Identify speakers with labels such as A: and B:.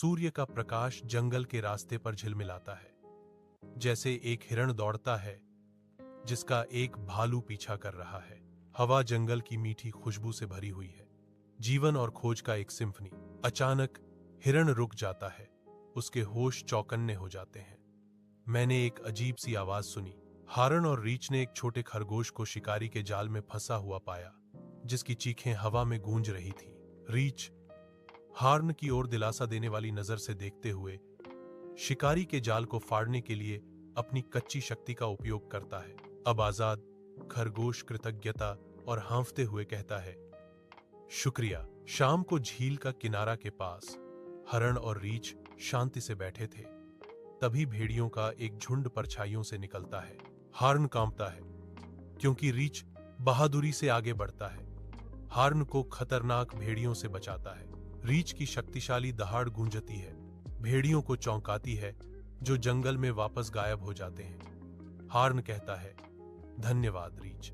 A: सूर्य का प्रकाश जंगल के रास्ते पर झिलमिलाता है, जैसे एक हिरण दौड़ता है जिसका एक भालू पीछा कर रहा है। हवा जंगल की मीठी खुशबू से भरी हुई है, जीवन और खोज का एक सिम्फनी। अचानक हिरण रुक जाता है, उसके होश चौकन्ने हो जाते हैं। मैंने एक अजीब सी आवाज सुनी। हारन और रीछ ने एक छोटे खरगोश को शिकारी के जाल में फंसा हुआ पाया, जिसकी चीखें हवा में गूंज रही थी। रीछ हार्न की ओर दिलासा देने वाली नजर से देखते हुए शिकारी के जाल को फाड़ने के लिए अपनी कच्ची शक्ति का उपयोग करता है। अब आजाद खरगोश कृतज्ञता और हाँफते हुए कहता है, शुक्रिया। शाम को झील का किनारा के पास हरण और रीछ शांति से बैठे थे। तभी भेड़ियों का एक झुंड परछाइयों से निकलता है। हार्न कांपता है क्योंकि रीछ बहादुरी से आगे बढ़ता है, हार्न को खतरनाक भेड़ियों से बचाता है। रीछ की शक्तिशाली दहाड़ गूंजती है, भेड़ियों को चौंकाती है, जो जंगल में वापस गायब हो जाते हैं। हार्न कहता है, धन्यवाद रीछ।